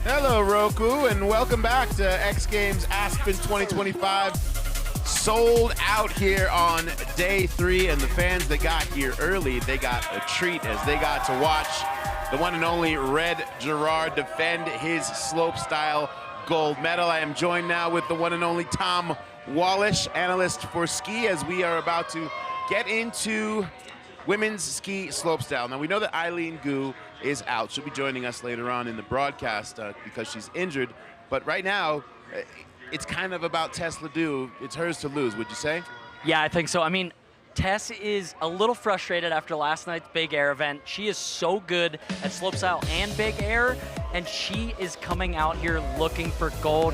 Hello, Roku, and welcome back to X Games Aspen 2025. Sold out here on day 3, and the fans that got here early, they got a treat as they got to watch the one and only Red Gerard defend his slopestyle gold medal. I am joined now with the one and only Tom Wallish, analyst for ski, as we are about to get into women's ski slopestyle. Now, we know that Eileen Gu is out. She'll be joining us later on in the broadcast because she's injured. But right now, it's kind of about Tess Ledeux. It's hers to lose, would you say? Yeah, I think so. I mean, Tess is a little frustrated after last night's big air event. She is so good at slopestyle and big air, and she is coming out here looking for gold.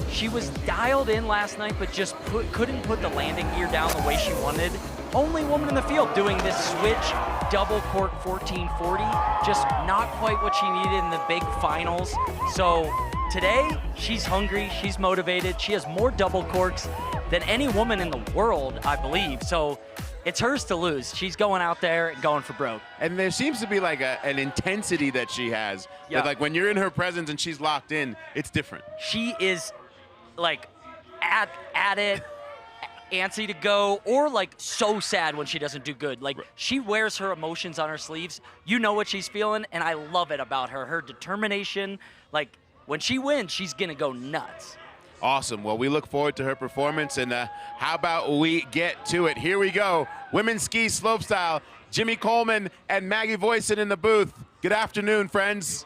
She was dialed in last night, but just couldn't put the landing gear down the way she wanted. Only woman in the field doing this switch double cork 1440, just not quite what she needed in the big finals. So today, she's hungry, she's motivated, she has more double corks than any woman in the world, I believe. So it's hers to lose. She's going out there and going for broke. And there seems to be like an intensity that she has. Yeah. Like when you're in her presence and she's locked in, it's different. She is like at it, antsy to go, or like so sad when she doesn't do good. Like she wears her emotions on her sleeves. You know what she's feeling, and I love it about her. Her determination, like when she wins, she's gonna go nuts. Awesome. Well, we look forward to her performance, and how about we get to it? Here we go. Women's ski slopestyle. Jimmy Coleman and Maggie Voisin in the booth. Good afternoon, friends.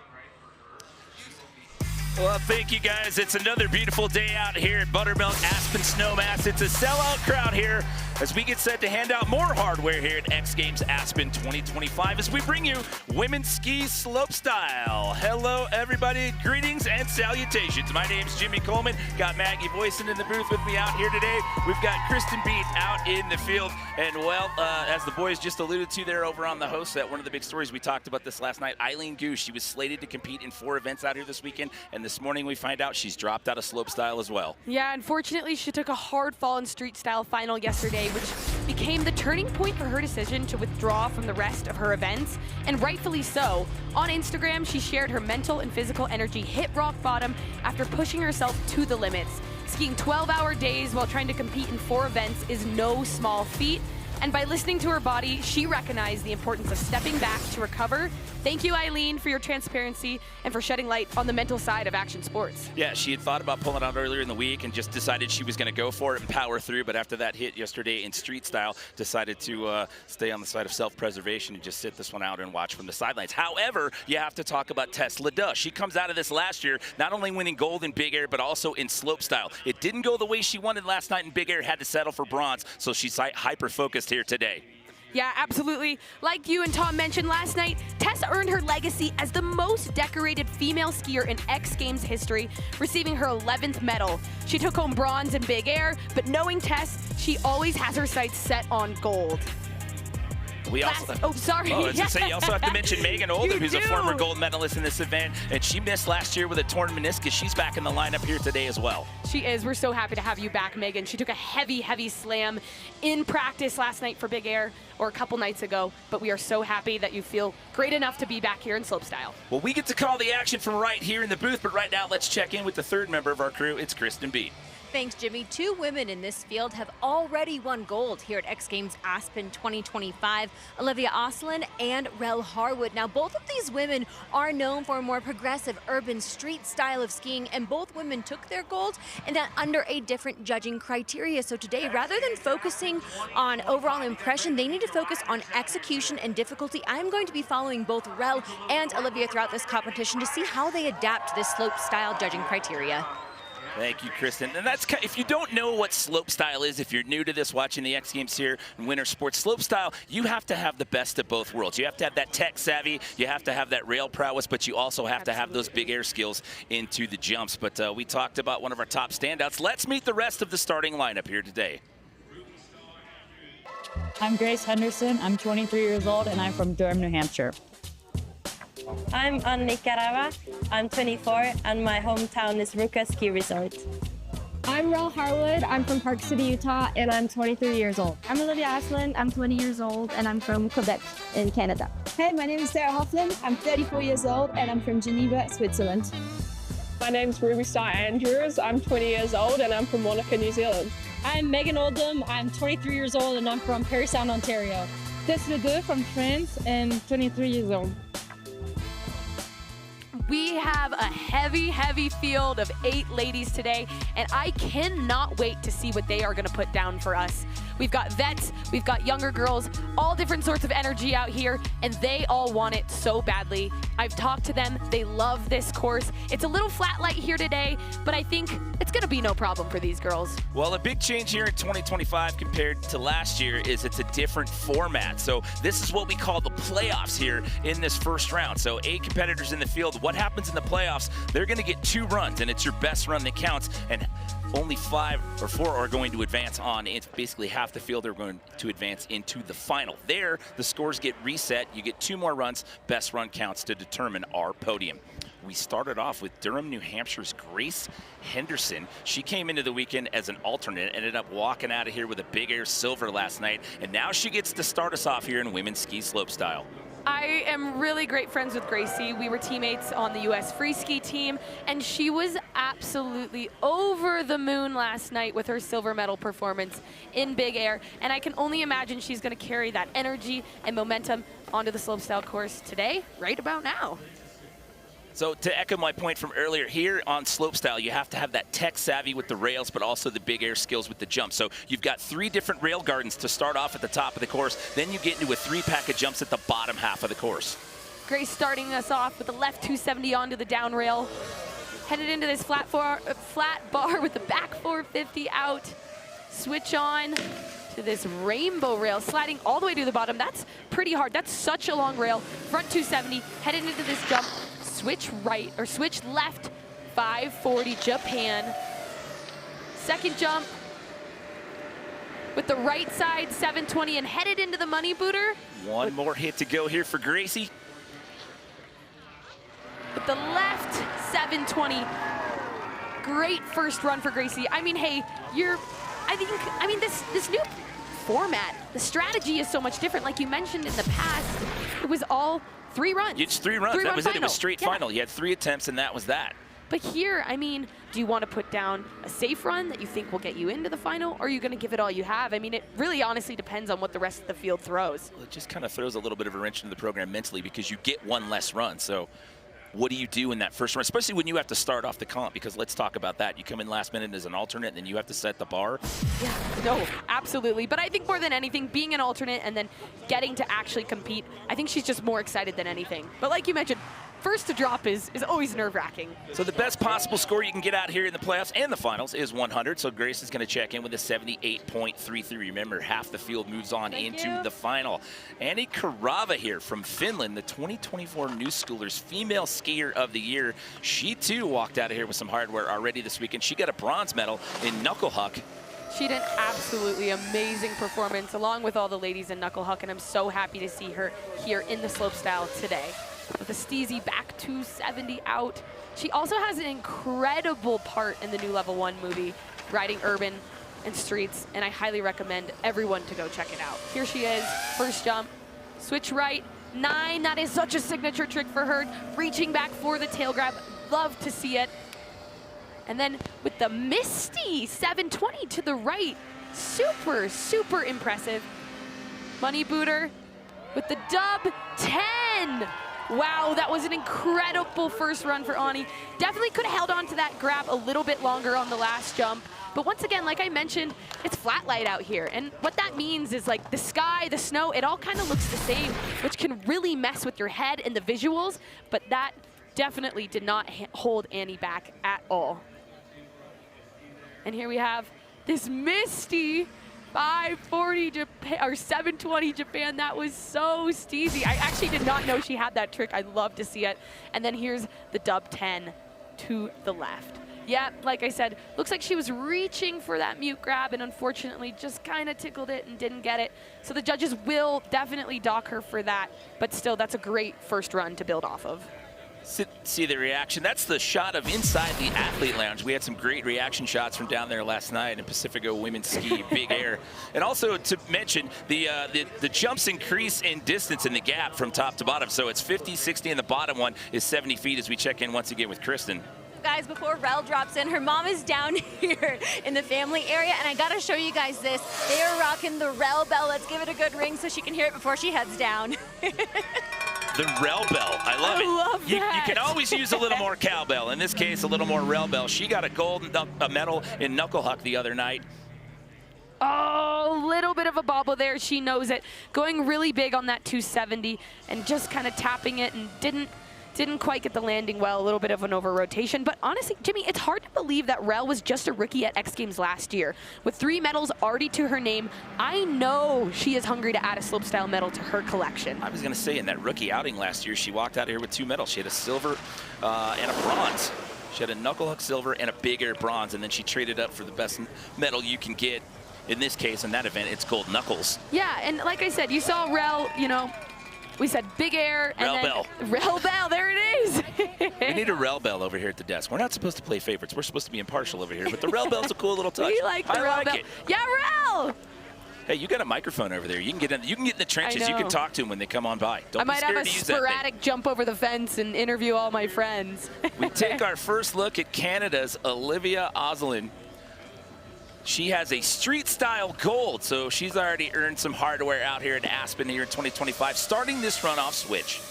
Well, thank you, guys. It's another beautiful day out here at Buttermilk Aspen Snowmass. It's a sellout crowd here as we get set to hand out more hardware here at X Games Aspen 2025 as we bring you women's ski slopestyle. Hello, everybody. Greetings and salutations. My name's Jimmy Coleman. Got Maggie Voisin in the booth with me out here today. We've got Kristen Beat out in the field. And, well, as the boys just alluded to there over on the host set, one of the big stories, we talked about this last night, Eileen Gu, she was slated to compete in 4 events out here this weekend, and this morning we find out she's dropped out of slopestyle as well. Yeah, unfortunately, she took a hard fall in street style final yesterday, which became the turning point for her decision to withdraw from the rest of her events, and rightfully so. On Instagram, she shared her mental and physical energy hit rock bottom after pushing herself to the limits. Skiing 12-hour days while trying to compete in 4 events is no small feat. And by listening to her body, she recognized the importance of stepping back to recover. Thank you, Eileen, for your transparency and for shedding light on the mental side of action sports. Yeah, she had thought about pulling out earlier in the week and just decided she was going to go for it and power through, but after that hit yesterday in street style, decided to stay on the side of self-preservation and just sit this one out and watch from the sidelines. However, you have to talk about Tess Ledeux. She comes out of this last year, not only winning gold in big air, but also in slopestyle. It didn't go the way she wanted last night in big air, had to settle for bronze, so she's hyper-focused here today. Yeah, absolutely. Like you and Tom mentioned last night, Tess earned her legacy as the most decorated female skier in X Games history, receiving her 11th medal. She took home bronze in big air, but knowing Tess, she always has her sights set on gold. We also, sorry. Oh, I was gonna say, you also have to mention Megan Oldham, who's a former gold medalist in this event, and she missed last year with a torn meniscus. She's back in the lineup here today as well. She is. We're so happy to have you back, Megan. She took a heavy, heavy slam in practice last night for big air, or a couple nights ago, but we are so happy that you feel great enough to be back here in slopestyle. Well, we get to call the action from right here in the booth, but right now let's check in with the third member of our crew. It's Kristen Beat. Thanks, Jimmy. 2 women in this field have already won gold here at X Games Aspen 2025, Olivia Asselin and Harwood. Now, both of these women are known for a more progressive urban street style of skiing, and both women took their gold and that under a different judging criteria. So today, rather than focusing on overall impression, they need to focus on execution and difficulty. I'm going to be following both Rel and Olivia throughout this competition to see how they adapt to this slope style judging criteria. Thank you, Kristen. And that's, if you don't know what slopestyle is, if you're new to this, watching the X Games here in Winter Sports, slopestyle, you have to have the best of both worlds. You have to have that tech savvy, you have to have that rail prowess, but you also have to have those big air skills into the jumps. But we talked about one of our top standouts. Let's meet the rest of the starting lineup here today. I'm Grace Henderson. I'm 23 years old, and I'm from Durham, New Hampshire. I'm Karava. I'm 24, and my hometown is ROKU Ski Resort. I'm Harwood. I'm from Park City, Utah, and I'm 23 years old. I'm Olivia Asselin. I'm 20 years old, and I'm from Quebec in Canada. Hey, my name is Hoefflin. I'm 34 years old, and I'm from Geneva, Switzerland. My name's Ruby Star Andrews. I'm 20 years old and I'm from Wanaka, New Zealand. I'm Megan Oldham. I'm 23 years old and I'm from Parry Sound, Ontario. Tess Ledeux from France and 23 years old. We have a heavy field of 8 ladies today, and I cannot wait to see what they are gonna put down for us. We've got vets, we've got younger girls, all different sorts of energy out here, and they all want it so badly. I've talked to them, they love this course. It's a little flat light here today, but I think it's gonna be no problem for these girls. Well, a big change here in 2025 compared to last year is it's a different format. So this is what we call the playoffs here in this first round. So 8 competitors in the field. What happens in the playoffs? They're gonna get 2 runs, and it's your best run that counts, and only 5 or 4 are going to advance on. It's basically half the field are going to advance into the final. There, the scores get reset. You get 2 more runs. Best run counts to determine our podium. We started off with Durham, New Hampshire's Grace Henderson. She came into the weekend as an alternate, ended up walking out of here with a big air silver last night, and now she gets to start us off here in women's ski slopestyle. I am really great friends with Gracie. We were teammates on the US free ski team, and she was absolutely over the moon last night with her silver medal performance in big air, and I can only imagine she's going to carry that energy and momentum onto the slopestyle course today, right about now. So to echo my point from earlier, here on slopestyle, you have to have that tech savvy with the rails, but also the big air skills with the jump. So you've got 3 different rail gardens to start off at the top of the course. Then you get into a 3-pack of jumps at the bottom half of the course. Grace starting us off with the left 270 onto the down rail. Headed into this flat bar with the back 450 out. Switch on to this rainbow rail, sliding all the way to the bottom. That's pretty hard. That's such a long rail. Front 270, headed into this jump. Switch right, or switch left, 540 Japan. Second jump with the right side, 720, and headed into the money booter. One more hit to go here for Gracie. With the left, 720. Great first run for Gracie. I mean, hey, this new format, the strategy is so much different. Like you mentioned in the past, it was all 3 runs. It's 3 runs. That was it. It was straight final. You had 3 attempts, and that was that. But here, I mean, do you want to put down a safe run that you think will get you into the final, or are you going to give it all you have? I mean, it really honestly depends on what the rest of the field throws. Well, it just kind of throws a little bit of a wrench into the program mentally because you get 1 less run. So what do you do in that first run, especially when you have to start off the comp? Because let's talk about that. You come in last minute as an alternate, and then you have to set the bar. Yeah, no, absolutely. But I think more than anything, being an alternate and then getting to actually compete, I think she's just more excited than anything. But like you mentioned, first to drop is always nerve-wracking. So the best possible score you can get out here in the playoffs and the finals is 100. So Grace is going to check in with a 78.33. Remember, half the field moves on into the final. Annie Karava here from Finland, the 2024 New Schoolers Female Skier of the Year. She too walked out of here with some hardware already this weekend. She got a bronze medal in knuckle huck. She did an absolutely amazing performance along with all the ladies in knuckle huck, and I'm so happy to see her here in the slopestyle today. With the steezy back 270 out. She also has an incredible part in the new Level 1 movie, riding urban and streets, and I highly recommend everyone to go check it out. Here she is, first jump, switch right, 9, that is such a signature trick for her, reaching back for the tail grab, love to see it. And then with the Misty, 720 to the right, super impressive. Money booter with the dub, 10. Wow, that was an incredible first run for Ani. Definitely could have held on to that grab a little bit longer on the last jump. But once again, like I mentioned, it's flat light out here. And what that means is like the sky, the snow, it all kind of looks the same, which can really mess with your head and the visuals. But that definitely did not hold Annie back at all. And here we have this Misty 540 Japan, or 720 Japan. That was so steezy. I actually did not know she had that trick. I'd love to see it. And then here's the dub 10 to the left. Yeah, like I said, looks like she was reaching for that mute grab and unfortunately just kind of tickled it and didn't get it. So the judges will definitely dock her for that, but still, that's a great first run to build off of. See the reaction. That's the shot of inside the athlete lounge. We had some great reaction shots from down there last night in Pacifico Women's Ski Big Air. And also to mention, the jumps increase in distance in the gap from top to bottom. So it's 50, 60, and the bottom one is 70 feet as we check in once again with Kristen. guys, before Rel drops in. Her mom is down here in the family area, and I gotta show you guys this. They are rocking the Rel bell. Let's give it a good ring so she can hear it before she heads down. The Rel bell, I love it. love You that. can always use a little more cowbell. In this case, a little more Rel bell. She got a gold medal in knuckle huck the other night. Oh, a little bit of a bobble there. She knows it. Going really big on that 270 and just kind of tapping it and didn't quite get the landing well. A little bit of an over rotation. But honestly, Jimmy, it's hard to believe that Rel was just a rookie at X Games last year. With 3 medals already to her name, I know she is hungry to add a slopestyle medal to her collection. I was going to say, in that rookie outing last year, she walked out here with 2 medals. She had a silver and a bronze. She had a knuckle hook silver and a big air bronze, and then she traded up for the best medal you can get. In this case, in that event, it's gold knuckles. Yeah, and like I said, you saw Rel, you know, we said big air and Rel bell. Rel bell, there it is. We need a Rel bell over here at the desk. We're not supposed to play favorites. We're supposed to be impartial over here, but the Rel bell's a cool little touch. We like the Rel bell. It. Yeah, Rel! Hey, you got a microphone over there. You can get in. You can get in the trenches. You can talk to them when they come on by. Don't I might be scared have a to use that thing. sporadic jump over the fence and interview all my friends. We take our first look at Canada's Olivia Asselin. She has a street style gold, so she's already earned some hardware out here in Aspen here in 2025, starting this runoff switch.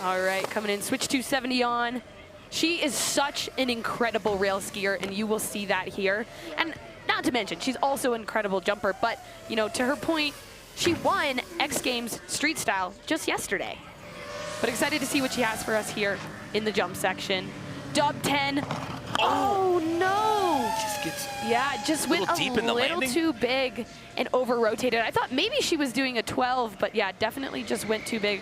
All right, coming in, switch 270 on. She is such an incredible rail skier, and you will see that here. And not to mention, she's also an incredible jumper, but, you know, to her point, she won X Games Street Style just yesterday. But excited to see what she has for us here in the jump section. Dub 10. Oh no! Just went a deep in the little landing. too big and over rotated. I thought maybe she was doing a 12, but yeah, definitely just went too big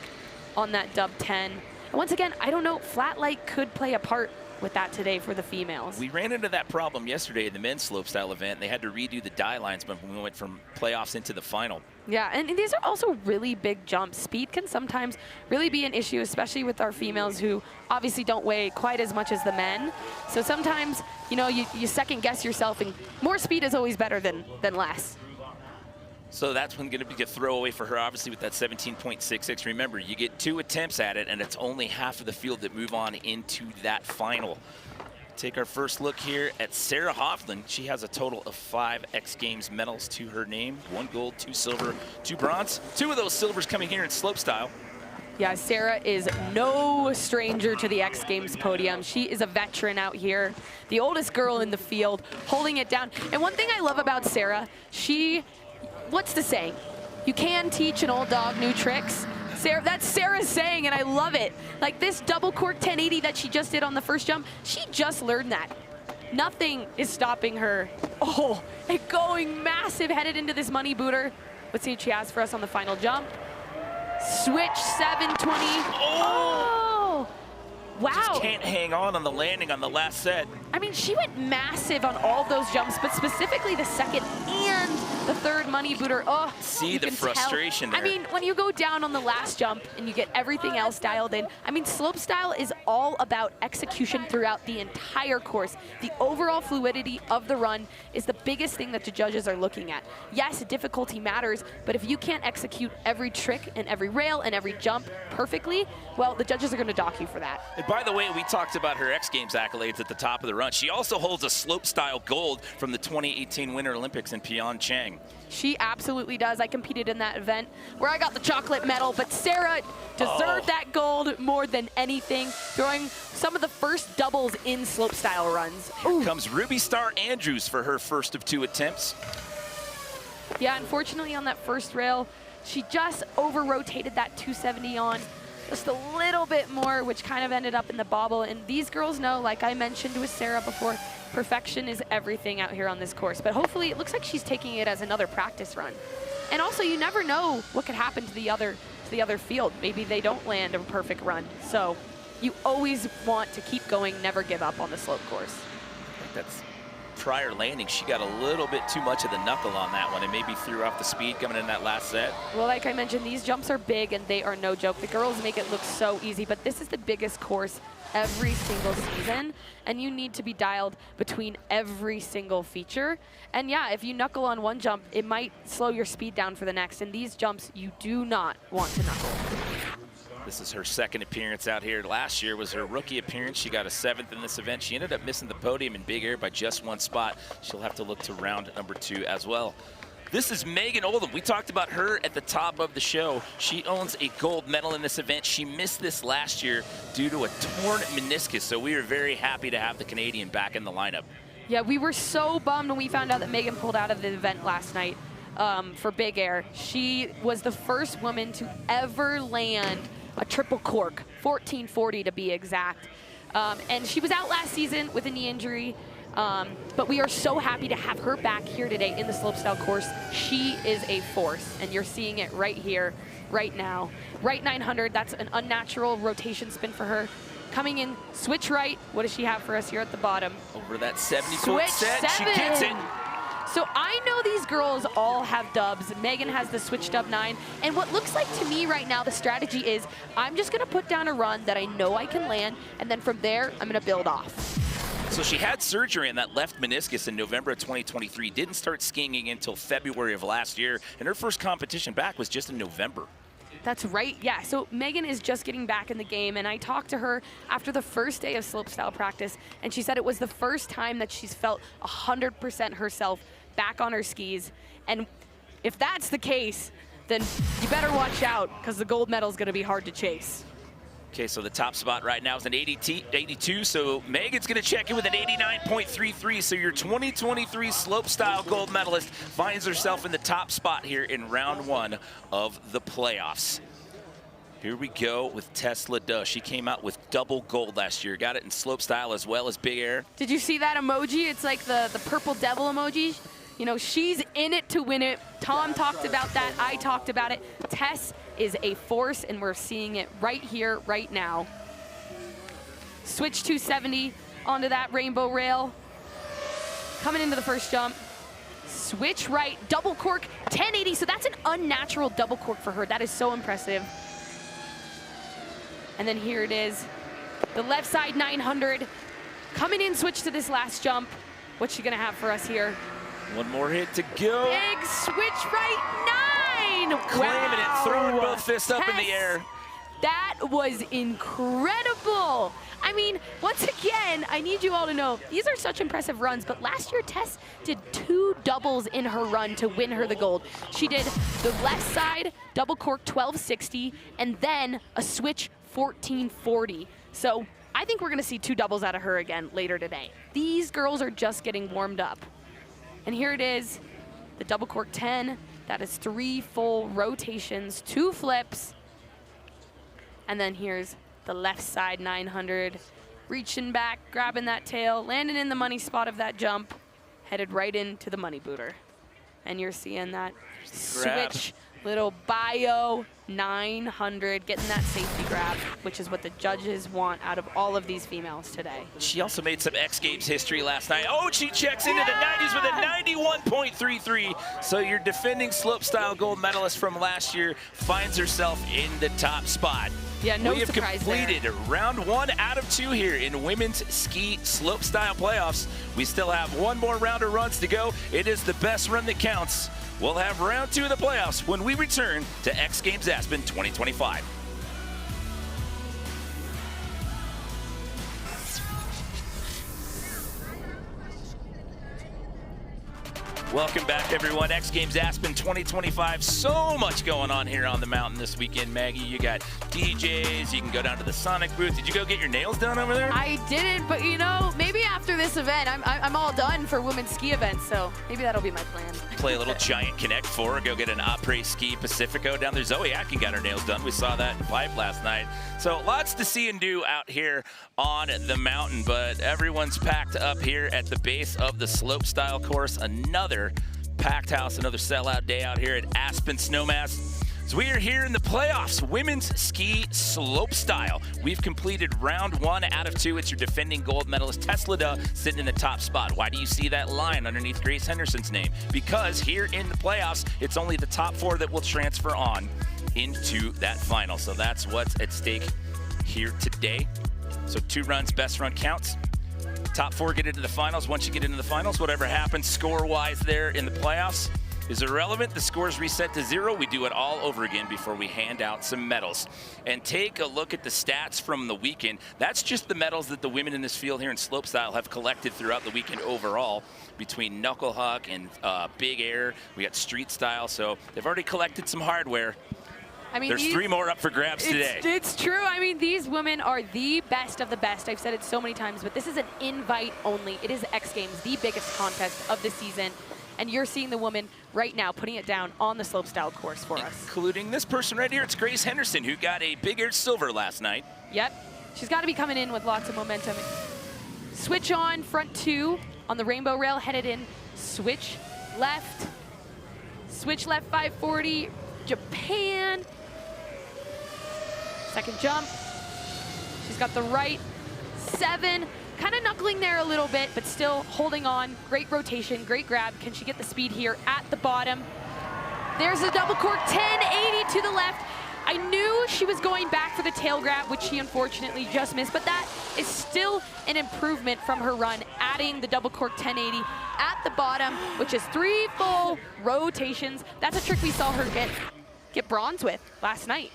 on that dub 10. And once again, I don't know, flat light could play a part with that today for the females. We ran into that problem yesterday in the men's slopestyle event. They had to redo the die lines when we went from playoffs into the final. Yeah, and these are also really big jumps. Speed can sometimes really be an issue, especially with our females who obviously don't weigh quite as much as the men. So sometimes, you know, you second guess yourself, and more speed is always better than less. So that's going to be a throwaway for her, obviously, with that 17.66. Remember, you get 2 attempts at it, and it's only half of the field that move on into that final. Take our first look here at Sarah Hoefflin. She has a total of 5 X Games medals to her name. 1 gold, 2 silver, 2 bronze. 2 of those silvers coming here in slopestyle. Yeah, Sarah is no stranger to the X Games podium. She is a veteran out here, the oldest girl in the field, holding it down. And one thing I love about Sarah, what's the saying? You can teach an old dog new tricks. Sarah, that's Sarah's saying, and I love it. Like this double cork 1080 that she just did on the first jump, she just learned that. Nothing is stopping her. Oh, and going massive, headed into this money booter. Let's see what she has for us on the final jump. Switch 720. Oh! Wow. Just can't hang on the landing on the last set. I mean, she went massive on all those jumps, but specifically the second and the third money booter. Oh, see the frustration there. I mean, when you go down on the last jump and you get everything else dialed in, I mean, slopestyle is all about execution throughout the entire course. The overall fluidity of the run is the biggest thing that the judges are looking at. Yes, difficulty matters, but if you can't execute every trick and every rail and every jump perfectly, well, the judges are going to dock you for that. And by the way, we talked about her X Games accolades at the top of the run. She also holds a slopestyle gold from the 2018 Winter Olympics in Pyeongchang. She absolutely does. I competed in that event where I got the chocolate medal, but Sarah deserved that gold more than anything, throwing some of the first doubles in slopestyle runs. Here comes Ruby Star Andrews for her first of 2 attempts. Yeah, unfortunately on that first rail, she just over-rotated that 270 on just a little bit more, which kind of ended up in the bobble. And these girls know, like I mentioned with Sarah before, perfection is everything out here on this course. But hopefully it looks like she's taking it as another practice run. And also, you never know what could happen to the other field. Maybe they don't land a perfect run. So you always want to keep going, never give up on the slope course. I think that's prior landing. She got a little bit too much of the knuckle on that one and maybe threw off the speed coming in that last set. Well, like I mentioned, these jumps are big and they are no joke. The girls make it look so easy, but this is the biggest course every single season, and you need to be dialed between every single feature. And yeah, if you knuckle on one jump, it might slow your speed down for the next, and these jumps you do not want to knuckle. This is her second appearance out here. Last year was her rookie appearance. She got a 7th in this event. She ended up missing the podium in big air by just 1 spot. She'll have to look to round number 2 as well. This is Megan Oldham. We talked about her at the top of the show. She owns a gold medal in this event. She missed this last year due to a torn meniscus, so we are very happy to have the Canadian back in the lineup. Yeah, we were so bummed when we found out that Megan pulled out of the event last night for big air. She was the first woman to ever land a triple cork, 1440 to be exact. And she was out last season with a knee injury, but we are so happy to have her back here today in the slopestyle course. She is a force, and you're seeing it right here, right now. Right 900, that's an unnatural rotation spin for her. Coming in, switch right. What does she have for us here at the bottom? Over that 70-foot set, she gets it. So I know these girls all have dubs. Megan has the switch dub 9. And what looks like to me right now, the strategy is I'm just going to put down a run that I know I can land, and then from there, I'm going to build off. So she had surgery on that left meniscus in November of 2023, didn't start skiing until February of last year, and her first competition back was just in November. That's right, yeah. So Megan is just getting back in the game, and I talked to her after the first day of slopestyle practice, and she said it was the first time that she's felt 100% herself back on her skis. And if that's the case, then you better watch out, because the gold medal is going to be hard to chase. Okay, so the top spot right now is an 82, so Megan's gonna check in with an 89.33, so your 2023 slopestyle gold medalist finds herself in the top spot here in round 1 of the playoffs. Here we go with Tess Ledeux. She came out with double gold last year, got it in slopestyle as well as big air. Did you see that emoji? It's like the purple devil emoji. You know, she's in it to win it. Tom talked about that, I talked about it. Tess is a force, and we're seeing it right here, right now. Switch 270 onto that rainbow rail. Coming into the first jump. Switch right, double cork, 1080. So that's an unnatural double cork for her. That is so impressive. And then here it is. The left side 900. Coming in, switch to this last jump. What's she gonna have for us here? One more hit to go. Big switch right, 9! Claiming it, throwing both fists up in the air. That was incredible. I mean, once again, I need you all to know, these are such impressive runs, but last year Tess did 2 doubles in her run to win her the gold. She did the left side, double cork 1260, and then a switch 1440. So I think we're gonna see 2 doubles out of her again later today. These girls are just getting warmed up. And here it is, the double cork 10. That is 3 full rotations, 2 flips. And then here's the left side 900. Reaching back, grabbing that tail, landing in the money spot of that jump, headed right into the money booter. And you're seeing that switch, little bio 900, getting that safety grab, which is what the judges want out of all of these females today. She also made some X Games history last night. Oh, she checks into the 90s with a 91.33. So your defending slopestyle gold medalist from last year finds herself in the top spot. Yeah, no surprise there. We have completed round 1 out of 2 here in women's ski slopestyle playoffs. We still have 1 more round of runs to go. It is the best run that counts. We'll have round 2 of the playoffs when we return to X Games Aspen 2025. Welcome back, everyone. X Games Aspen 2025. So much going on here on the mountain this weekend, Maggie. You got DJs. You can go down to the Sonic booth. Did you go get your nails done over there? I didn't, but you know, maybe after this event, I'm all done for women's ski events, so maybe that'll be my plan. Play a little Giant Connect 4. Go get an Après Ski Pacifico down there. Zoe Atkin got her nails done. We saw that in Pipe last night. So lots to see and do out here on the mountain, but everyone's packed up here at the base of the slopestyle course. Another packed house, another sellout day out here at Aspen Snowmass. So we are here in the playoffs, women's ski slopestyle. We've completed round 1 out of 2. It's your defending gold medalist, Tess Ledeux, sitting in the top spot. Why do you see that line underneath Grace Henderson's name? Because here in the playoffs, it's only the top 4 that will transfer on into that final. So that's what's at stake here today. So 2 runs, best run counts. Top 4 get into the finals. Once you get into the finals, whatever happens score-wise there in the playoffs is irrelevant. The scores reset to 0. We do it all over again before we hand out some medals. And take a look at the stats from the weekend. That's just the medals that the women in this field here in slopestyle have collected throughout the weekend overall, between knuckle huck and big air. We got street style, so they've already collected some hardware. I mean, there's 3 more up for grabs today. It's true. I mean, these women are the best of the best. I've said it so many times, but this is an invite only. It is X Games, the biggest contest of the season. And you're seeing the woman right now putting it down on the slopestyle course for us. Including this person right here. It's Grace Henderson, who got a big air silver last night. Yep. She's got to be coming in with lots of momentum. Switch on, front 2 on the rainbow rail, headed in. Switch left 540, Japan. Second jump. She's got the right 7. Kind of knuckling there a little bit, but still holding on. Great rotation, great grab. Can she get the speed here at the bottom? There's a double cork 1080 to the left. I knew she was going back for the tail grab, which she unfortunately just missed, but that is still an improvement from her run, adding the double cork 1080 at the bottom, which is 3 full rotations. That's a trick we saw her get bronze with last night.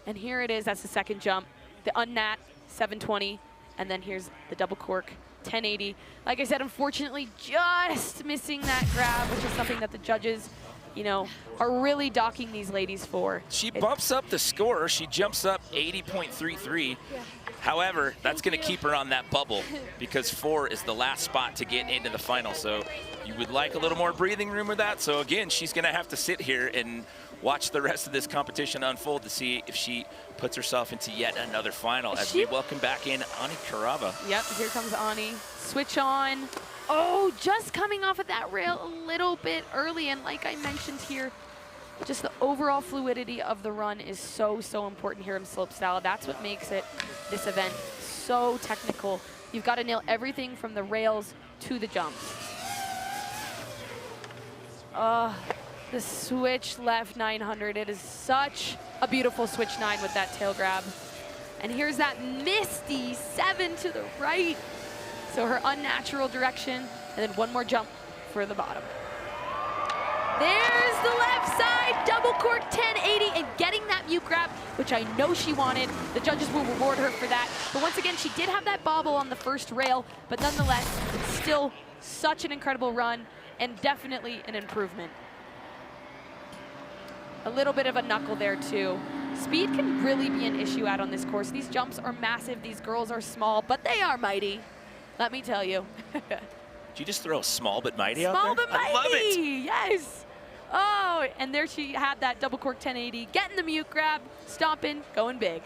And here it is, that's the second jump. The unnat 720, and then here's the double cork 1080. Like I said, unfortunately, just missing that grab, which is something that the judges, you know, are really docking these ladies for. She bumps up the score. She jumps up 80.33. However, that's going to keep her on that bubble because 4 is the last spot to get into the final. So you would like a little more breathing room with that. So again, she's going to have to sit here and watch the rest of this competition unfold to see if she puts herself into yet another final as we welcome back in Ani Karava. Yep, here comes Ani. Switch on. Oh, just coming off of that rail a little bit early. And like I mentioned here, just the overall fluidity of the run is so, so important here in slopestyle. That's what makes it, this event, so technical. You've got to nail everything from the rails to the jumps. The switch left 900. It is such a beautiful switch 9 with that tail grab. And here's that misty 7 to the right. So her unnatural direction, and then one more jump for the bottom. There's the left side, double cork 1080, and getting that mute grab, which I know she wanted. The judges will reward her for that. But once again, she did have that bobble on the first rail, but nonetheless, still such an incredible run, and definitely an improvement. A little bit of a knuckle there too. Speed can really be an issue out on this course. These jumps are massive, these girls are small, but they are mighty. Let me tell you. Did you just throw small but mighty out there? Small but mighty, I love it. Yes. Oh, and there she had that double cork 1080, getting the mute grab, stomping, going big.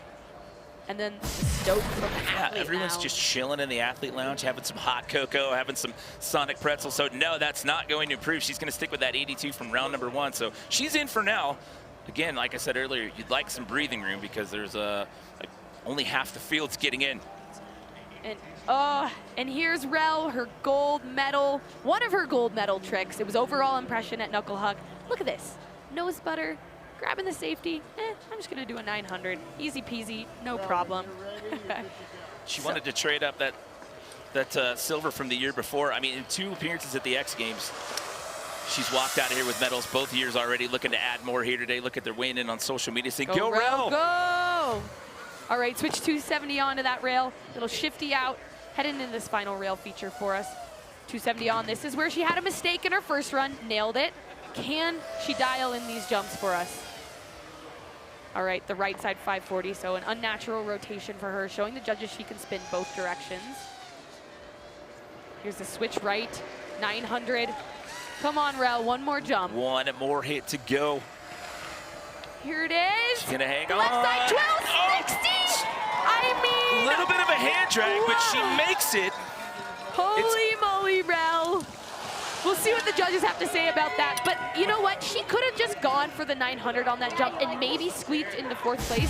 And then Stoke from the athlete everyone's lounge. just chilling in the athlete lounge, having some hot cocoa, having some Sonic pretzel. So no, that's not going to improve. She's going to stick with that 82 from round number 1. So she's in for now. Again, like I said earlier, you'd like some breathing room because there's only half the field's getting in. And here's Rel, her gold medal, one of her gold medal tricks. It was overall impression at knuckle huck. Look at this, nose butter, grabbing the safety. I'm just gonna do a 900, easy peasy, no problem. She wanted to trade up that silver from the year before. I mean, in 2 appearances at the X Games, she's walked out of here with medals both years already, looking to add more here today. Look at their weighing in on social media saying, go Rel! Go! All right, switch 270 onto that rail. Little shifty out, heading into this final rail feature for us. 270 on. This is where she had a mistake in her first run. Nailed it. Can she dial in these jumps for us? All right, the right side 540, so an unnatural rotation for her, showing the judges she can spin both directions. Here's the switch right, 900. Come on, Rel, one more jump. One more hit to go. Here it is. She's gonna hang on. Left side 1260. I mean, a little bit of a hand drag, but she makes it. Holy moly, Rel. We'll see what the judges have to say about that. But you know what? She could have just gone for the 900 on that jump and maybe squeaked into 4th place.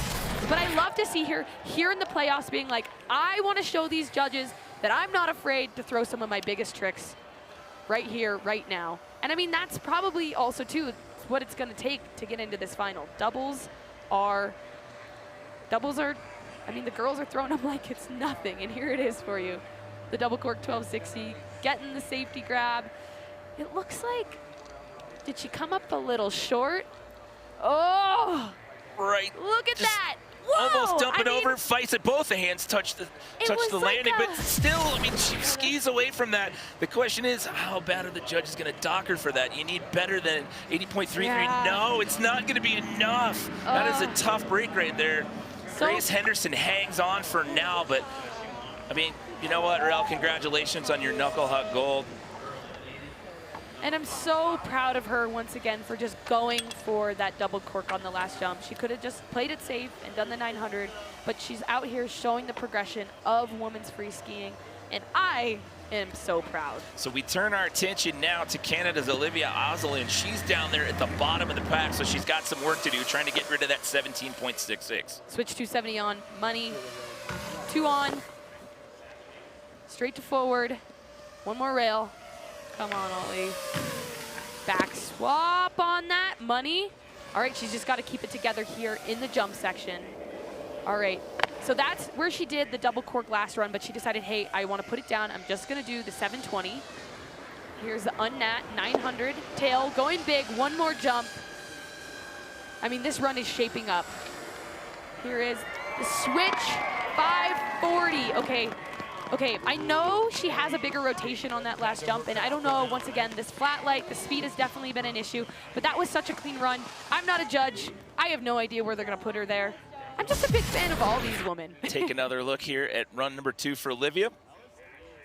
But I love to see her here in the playoffs being like, I want to show these judges that I'm not afraid to throw some of my biggest tricks right here, right now. And I mean, that's probably also, too, what it's going to take to get into this final. Doubles are, I mean, the girls are throwing them like it's nothing. And here it is for you. The double cork 1260, getting the safety grab. It looks like Did she come up a little short? Oh! Right. Look at Just that! Whoa! almost dumping over, fights at both the hands, touch the landing, but still, I mean, she skis away from that. The question is, how bad are the judges going to dock her for that? You need better than 80.33. Yeah. No, it's not going to be enough. That is a tough break right there. Grace Henderson hangs on for now, but I mean, you know what, Rel, congratulations on your knuckle hug gold. And I'm so proud of her once again for just going for that double cork on the last jump. She could have just played it safe and done the 900, but she's out here showing the progression of women's free skiing, and I am so proud. So we turn our attention now to Canada's Olivia Asselin. She's down there at the bottom of the pack, so she's got some work to do, trying to get rid of that 17.66. Switch 270 on, money, 2 on, straight to forward, 1 more rail. Come on, Ollie. Back swap on that, money. All right, she's just got to keep it together here in the jump section. All right, so that's where she did the double cork last run, but she decided, hey, I want to put it down. I'm just going to do the 720. Here's the unnat, 900. Tail, going big, 1 more jump. I mean, this run is shaping up. Here is the switch, 540. Okay, I know she has a bigger rotation on that last jump, and I don't know, once again, this flat light, the speed has definitely been an issue, but that was such a clean run. I'm not a judge. I have no idea where they're going to put her there. I'm just a big fan of all these women. Take another look here at run number 2 for Olivia.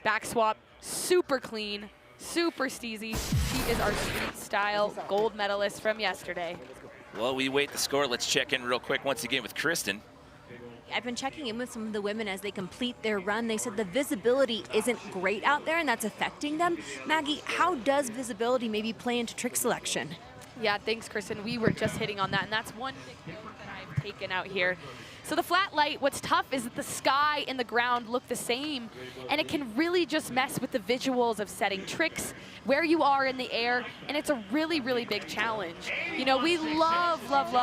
Back swap, super clean, super steezy. She is our street style gold medalist from yesterday. Well, we wait the score. Let's check in real quick once again with Kristen. I've been checking in with some of the women as they complete their run. They said the visibility isn't great out there, and that's affecting them. Maggie, how does visibility maybe play into trick selection? Yeah, thanks, Kristen. We were just hitting on that, and that's one big difference that I've taken out here. So the flat light, what's tough is that the sky and the ground look the same, and it can really just mess with the visuals of setting tricks, where you are in the air, and it's a really, really big challenge. You know, we love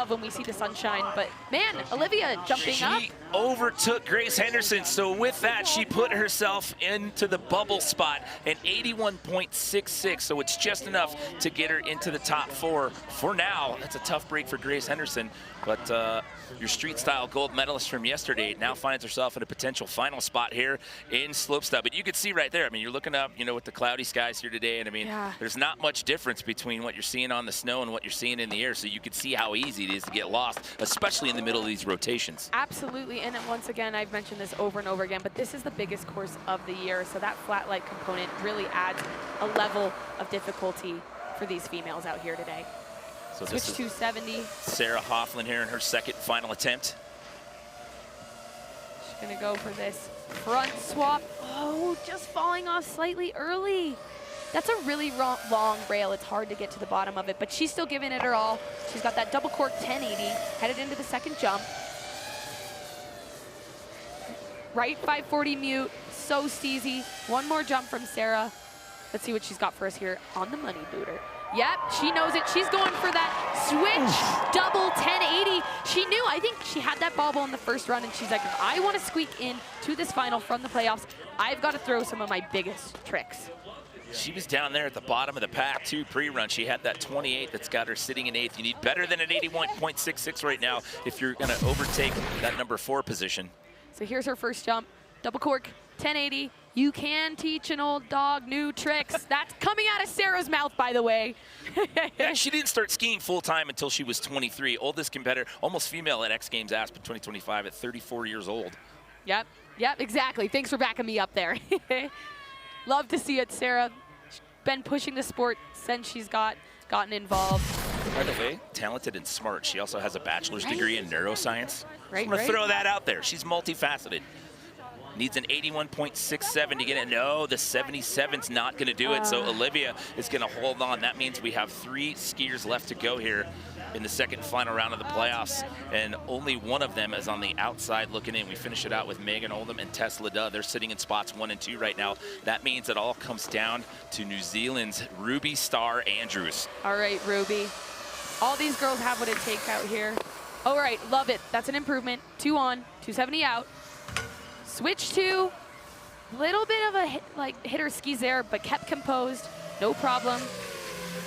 when we see the sunshine, but man, Olivia jumping up. She overtook Grace Henderson, so with that, she put herself into the bubble spot at 81.66, so it's just enough to get her into the top 4. For now, that's a tough break for Grace Henderson, but your street style gold medalist from yesterday now finds herself in a potential final spot here in Slopestyle. But you can see right there, I mean, you're looking up, you know, with the cloudy skies here today, and I mean, there's not much difference between what you're seeing on the snow and what you're seeing in the air, so you can see how easy it is to get lost, especially in the middle of these rotations. Absolutely, and then once again, I've mentioned this over and over again, but this is the biggest course of the year, so that flat light component really adds a level of difficulty for these females out here today. So Switch this is 270. Sarah Hoefflin here in her second final attempt. She's gonna go for this front swap. Oh, just falling off slightly early. That's a really long rail. It's hard to get to the bottom of it, but she's still giving it her all. She's got that double cork 1080, headed into the second jump. Right 540 mute, so steezy. 1 more jump from Sarah. Let's see what she's got for us here on the money booter. Yep, she knows it. She's going for that switch, double 1080. She knew, I think she had that bobble in the first run, and she's like, if I want to squeak in to this final from the playoffs, I've got to throw some of my biggest tricks. She was down there at the bottom of the pack, too, pre-run. She had that 28 that's got her sitting in 8th. You need better than an 81.66 right now if you're going to overtake that number 4 position. So here's her first jump, double cork, 1080. You can teach an old dog new tricks. That's coming out of Sarah's mouth, by the way. Yeah, she didn't start skiing full-time until she was 23. Oldest competitor, almost female at X Games Aspen 2025 at 34 years old. Yep, exactly. Thanks for backing me up there. Love to see it, Sarah. She's been pushing the sport since she's gotten involved. By the way, talented and smart. She also has a bachelor's degree in neuroscience. Right, I'm going to throw that out there. She's multifaceted. Needs an 81.67 to get it. No, the 77's not going to do it, so Olivia is going to hold on. That means we have 3 skiers left to go here in the second final round of the playoffs, and only one of them is on the outside looking in. We finish it out with Megan Oldham and Tess Ledeux. They're sitting in spots 1 and 2 right now. That means it all comes down to New Zealand's Ruby Star Andrews. All right, Ruby. All these girls have what it takes out here. All right, love it. That's an improvement. 2 on, 270 out. Switch 2, little bit of a hit her skis there, but kept composed, no problem.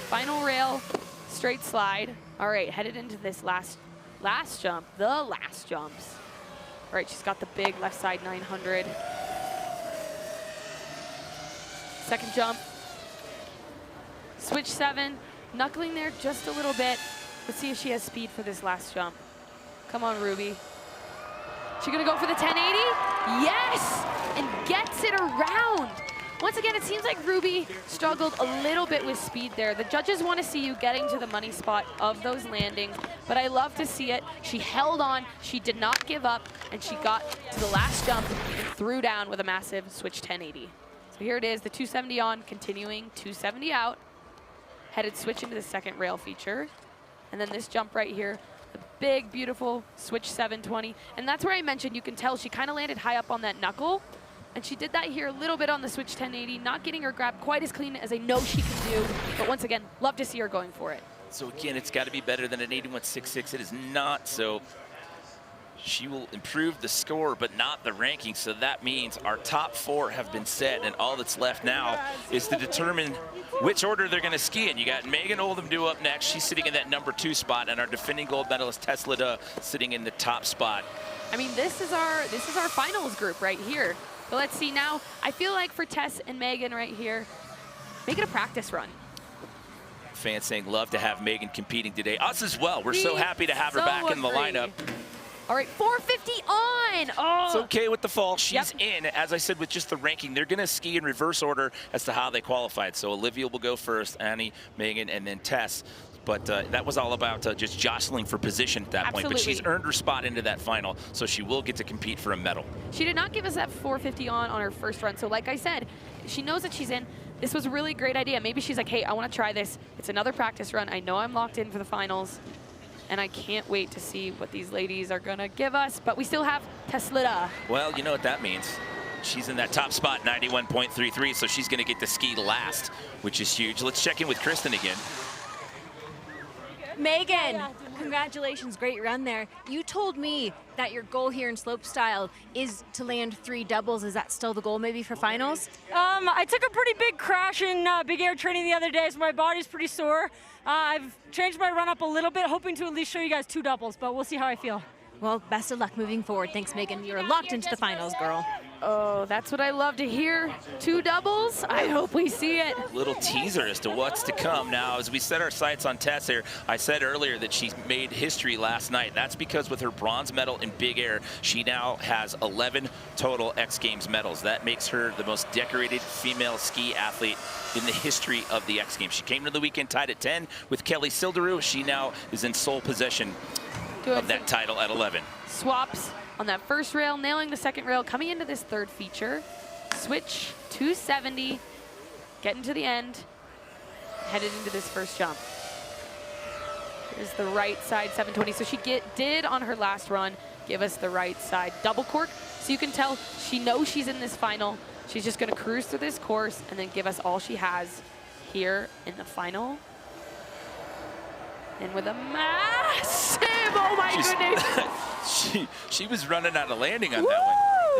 Final rail, straight slide. All right, headed into this last jump, the last jumps. All right, she's got the big left side 900. Second jump. Switch 7, knuckling there just a little bit. Let's see if she has speed for this last jump. Come on, Ruby. She gonna go for the 1080? Yes! And gets it around. Once again, it seems like Ruby struggled a little bit with speed there. The judges want to see you getting to the money spot of those landings, but I love to see it. She held on, she did not give up, and she got to the last jump and threw down with a massive switch 1080. So here it is, the 270 on, continuing 270 out. Headed switch into the second rail feature. And then this jump right here, the big, beautiful switch 720. And that's where I mentioned you can tell she kind of landed high up on that knuckle. And she did that here a little bit on the switch 1080, not getting her grab quite as clean as I know she can do. But once again, love to see her going for it. So again, it's got to be better than an 81.66. It is not, so she will improve the score, but not the ranking. So that means our top 4 have been set, and all that's left now is to determine which order they're going to ski in. You got Megan Oldham due up next. She's sitting in that number 2 spot, and our defending gold medalist Tess Ledeux sitting in the top spot. I mean, this is our finals group right here. But let's see now. I feel like for Tess and Megan right here, make it a practice run. Fans saying love to have Megan competing today. Us as well. We're so happy to have her back in the lineup. All right, 450 on. Oh. It's okay with the fall. She's in. As I said, with just the ranking, they're going to ski in reverse order as to how they qualified. So Olivia will go first, Annie, Megan, and then Tess. But that was all about just jostling for position at that point. But she's earned her spot into that final, so she will get to compete for a medal. She did not give us that 450 on her first run. So like I said, she knows that she's in. This was a really great idea. Maybe she's like, hey, I want to try this. It's another practice run. I know I'm locked in for the finals. And I can't wait to see what these ladies are going to give us. But we still have Tess Ledeux. Well, you know what that means. She's in that top spot, 91.33, so she's going to get to ski last, which is huge. Let's check in with Kristen again. Megan, congratulations, great run there. You told me that your goal here in slopestyle is to land 3 doubles. Is that still the goal maybe for finals? I took a pretty big crash in big air training the other day, so my body's pretty sore. I've changed my run up a little bit, hoping to at least show you guys 2 doubles, but we'll see how I feel. Well, best of luck moving forward. Thanks, Megan. You're locked into the finals, girl. Oh, that's what I love to hear. 2 doubles. I hope we see it. Little teaser as to what's to come. Now, as we set our sights on Tess here, I said earlier that she made history last night. That's because with her bronze medal in big air, she now has 11 total X Games medals. That makes her the most decorated female ski athlete in the history of the X Games. She came to the weekend tied at 10 with Kelly Silderu. She now is in sole possession of that title at 11. Swaps on that first rail, nailing the second rail, coming into this third feature. Switch 270, getting to the end, headed into this first jump. Here's the right side 720. So she did on her last run give us the right side double cork. So you can tell she knows she's in this final. She's just gonna cruise through this course and then give us all she has here in the final. And with a massive, oh my goodness. she was running out of landing on that one.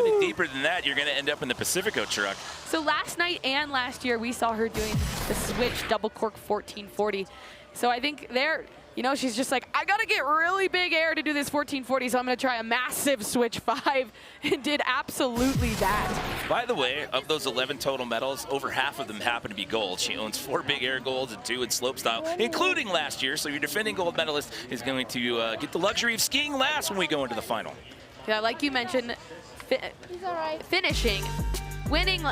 Any deeper than that, you're gonna end up in the Pacifico truck. So last night and last year, we saw her doing the switch double cork 1440. So I think there, you know, she's just like, I gotta get really big air to do this 1440, so I'm gonna try a massive switch 5, and did absolutely that. By the way, of those 11 total medals, over half of them happen to be gold. She owns 4 big air golds and 2 in slopestyle, including last year, so your defending gold medalist is going to get the luxury of skiing last when we go into the final. Yeah, like you mentioned, finishing, winning.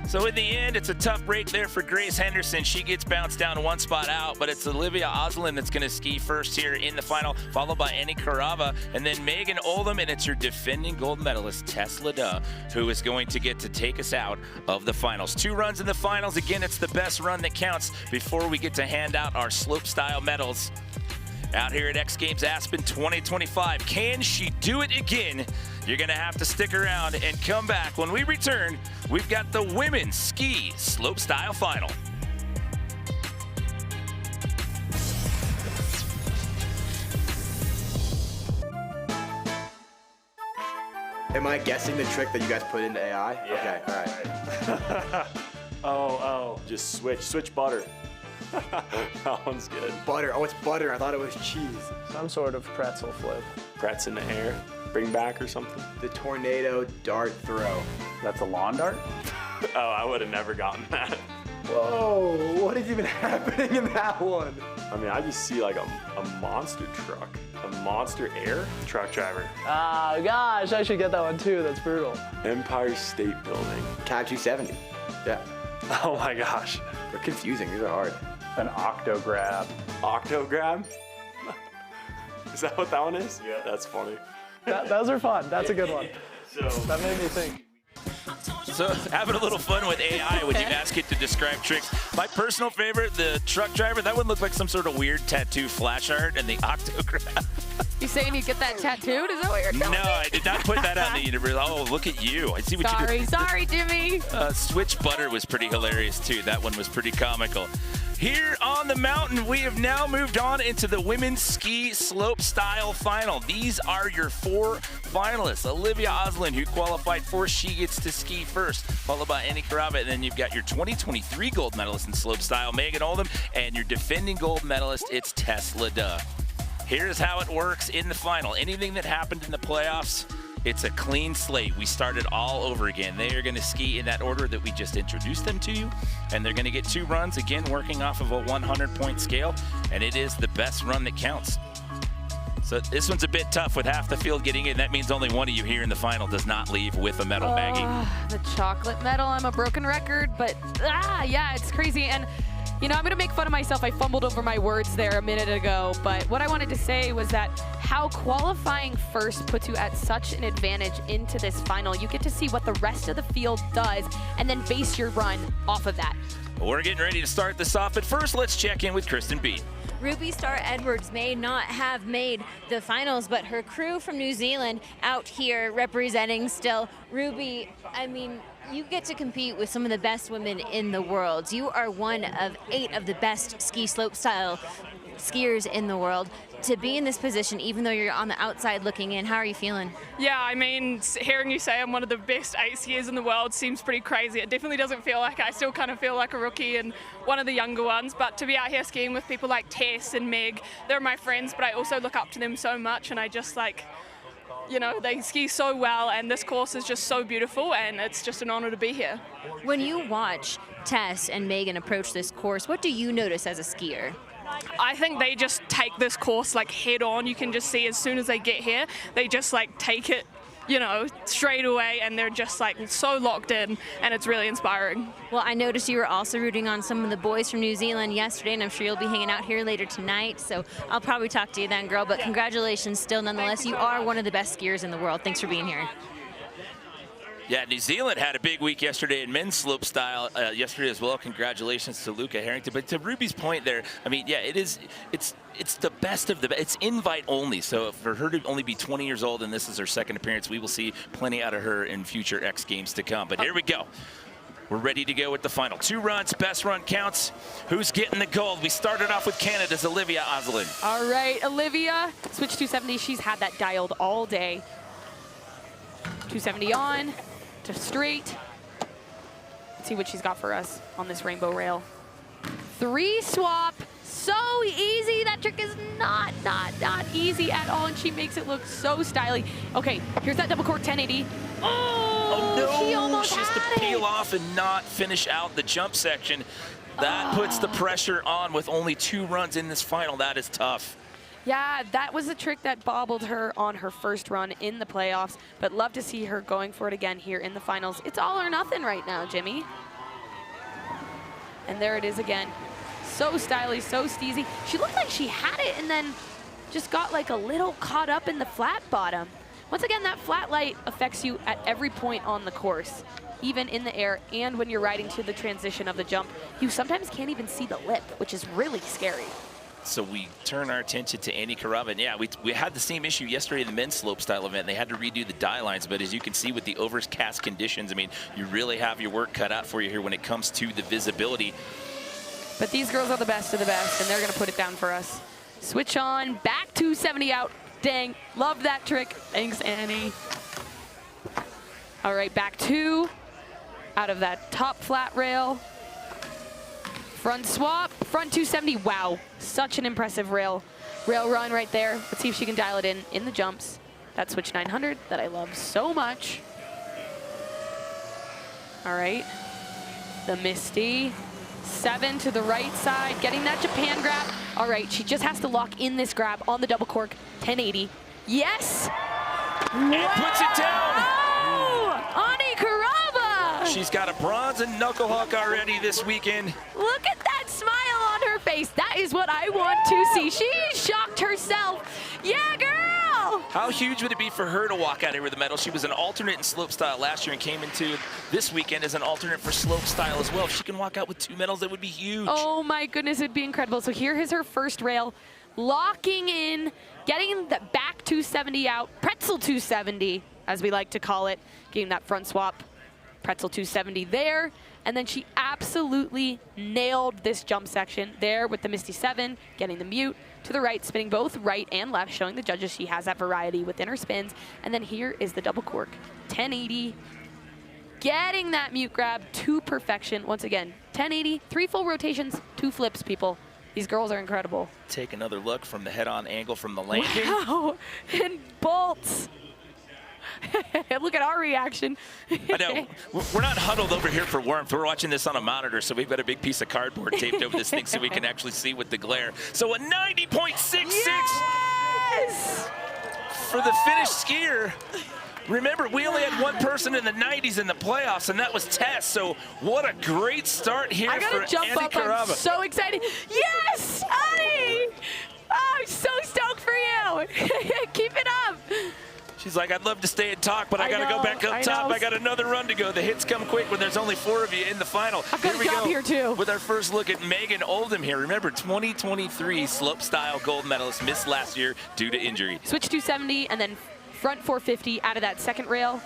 So in the end, it's a tough break there for Grace Henderson. She gets bounced down 1 spot out, but it's Olivia Asselin that's going to ski first here in the final, followed by Annie Karava, and then Megan Oldham, and it's your defending gold medalist, Tess Ledeux, who is going to get to take us out of the finals. 2 runs in the finals. Again, it's the best run that counts before we get to hand out our slopestyle medals. Out here at X Games Aspen 2025. Can she do it again? You're gonna have to stick around and come back. When we return, we've got the women's ski slopestyle final. Am I guessing the trick that you guys put into AI? Yeah. Okay, all right. Oh, just switch butter. That one's good. Butter. Oh, it's butter. I thought it was cheese. Some sort of pretzel flip. Pretz in the air. Bring back or something. The tornado dart throw. That's a lawn dart? Oh, I would have never gotten that. Whoa, what is even happening in that one? I mean, I just see like a monster truck. A monster air truck driver. Ah, gosh, I should get that one too. That's brutal. Empire State Building. Cat 270. Yeah. Oh my gosh. They're confusing. These are hard. An octograb. Octograb? Is that what that one is? Yeah. That's funny. Those are fun. That's a good one. So that made me think. So having a little fun with AI when you ask it to describe tricks. My personal favorite, the truck driver, that one looked like some sort of weird tattoo flash art, and the octograph. You saying you get that tattooed? Is that what you're telling me? No, I did not put that out in the universe. Oh, look at you. I see what you did. Sorry, Jimmy. Switch butter was pretty hilarious, too. That one was pretty comical. Here on the mountain, we have now moved on into the women's ski slopestyle final. These are your 4 finalists. Olivia Asselin, who qualified for, she gets to ski first, followed by Karava, and then you've got your 2023 gold medalist in slopestyle, Megan Oldham, and your defending gold medalist, it's Tess Ledeux. Here's how it works in the final. Anything that happened in the playoffs, it's a clean slate. We started all over again. They are going to ski in that order that we just introduced them to you, and they're going to get 2 runs, again, working off of a 100-point scale, and it is the best run that counts. So this one's a bit tough with half the field getting in. That means only one of you here in the final does not leave with a medal, Maggie. The chocolate medal. I'm a broken record, but yeah, it's crazy. And you know, I'm going to make fun of myself. I fumbled over my words there a minute ago, but what I wanted to say was that how qualifying first puts you at such an advantage into this final. You get to see what the rest of the field does and then base your run off of that. We're getting ready to start this off, but first let's check in with Kristen B. Ruby Star Edwards may not have made the finals, but her crew from New Zealand out here representing still. Ruby, I mean, you get to compete with some of the best women in the world. You are one of 8 of the best ski slopestyle skiers in the world. To be in this position, even though you're on the outside looking in, how are you feeling? Yeah, I mean, hearing you say I'm one of the best 8 skiers in the world seems pretty crazy. It definitely doesn't feel like I still kind of feel like a rookie and one of the younger ones, but to be out here skiing with people like Tess and Meg, they're my friends, but I also look up to them so much, and I just like, you know, they ski so well, and this course is just so beautiful, and it's just an honor to be here. When you watch Tess and Megan approach this course, what do you notice as a skier? I think they just take this course like head on. You can just see as soon as they get here, they just like take it, you know, straight away, and they're just like so locked in, and it's really inspiring. Well, I noticed you were also rooting on some of the boys from New Zealand yesterday, and I'm sure you'll be hanging out here later tonight, so I'll probably talk to you then, girl, but congratulations still nonetheless. You are one of the best skiers in the world. Thanks for being here. Yeah, New Zealand had a big week yesterday in men's slopestyle yesterday as well. Congratulations to Luca Harrington. But to Ruby's point there, I mean, yeah, it's the best of the best. It's invite only. So for her to only be 20 years old and this is her second appearance, we will see plenty out of her in future X Games to come. But here we go. We're ready to go with the final. 2 runs, best run counts. Who's getting the gold? We started off with Canada's Olivia Asselin. All right, Olivia, switch 270. She's had that dialed all day. 270 on. To straight. Let's see what she's got for us on this rainbow rail. 3 swap. So easy. That trick is not easy at all, and she makes it look so stylish. Okay, here's that double cork 1080. Oh no, she almost has to peel off and not finish out the jump section. That puts the pressure on with only 2 runs in this final. That is tough. Yeah, that was a trick that bobbled her on her first run in the playoffs, but love to see her going for it again here in the finals. It's all or nothing right now, Jimmy. And there it is again. So stylish, so steezy. She looked like she had it and then just got like a little caught up in the flat bottom. Once again, that flat light affects you at every point on the course, even in the air and when you're riding to the transition of the jump. You sometimes can't even see the lip, which is really scary. So we turn our attention to Karava. And yeah, we had the same issue yesterday in the men's slopestyle event. They had to redo the die lines, but as you can see with the overcast conditions, I mean, you really have your work cut out for you here when it comes to the visibility. But these girls are the best of the best, and they're going to put it down for us. Switch on, back 270 out. Dang, love that trick. Thanks, Annie. All right, back 2 out of that top flat rail. Front swap, front 270. Wow, such an impressive rail run right there. Let's see if she can dial it in the jumps. That switch 900 that I love so much. All right, the Misty. 7 to the right side, getting that Japan grab. All right, she just has to lock in this grab on the double cork, 1080. Yes! And puts it down! Ani Karava! She's got a bronze and knucklehuck already this weekend. Look at that smile on her face. That is what I want to see. She shocked herself. Yeah, girl! How huge would it be for her to walk out here with a medal? She was an alternate in slopestyle last year and came into this weekend as an alternate for slopestyle as well. If she can walk out with 2 medals, that would be huge. Oh my goodness, it'd be incredible. So here is her first rail, locking in, getting the back 270 out, pretzel 270, as we like to call it, getting that front swap, pretzel 270 there. And then she absolutely nailed this jump section there with the Misty 7, getting the mute to the right, spinning both right and left, showing the judges she has that variety within her spins. And then here is the double cork, 1080, getting that mute grab to perfection. Once again, 1080, 3 full rotations, 2 flips, people. These girls are incredible. Take another look from the head-on angle from the landing. Wow, and bolts. Look at our reaction. I know. We're not huddled over here for warmth. We're watching this on a monitor, so we've got a big piece of cardboard taped over this thing so we can actually see with the glare. So a 90.66 yes! for the Finnish skier. Remember, we only had one person in the 90s in the playoffs, and that was Tess. So what a great start here for jump Ani up. Karava. I'm so excited. Yes, Ani! Oh, I'm so stoked for you. Keep it up. She's like, I'd love to stay and talk, but I got to go back up top. I got another run to go. The hits come quick when there's only 4 of you in the final. I've got a job here too. With our first look at Megan Oldham here. Remember, 2023 slopestyle gold medalist, missed last year due to injury. Switch 270 and then front 450 out of that second rail.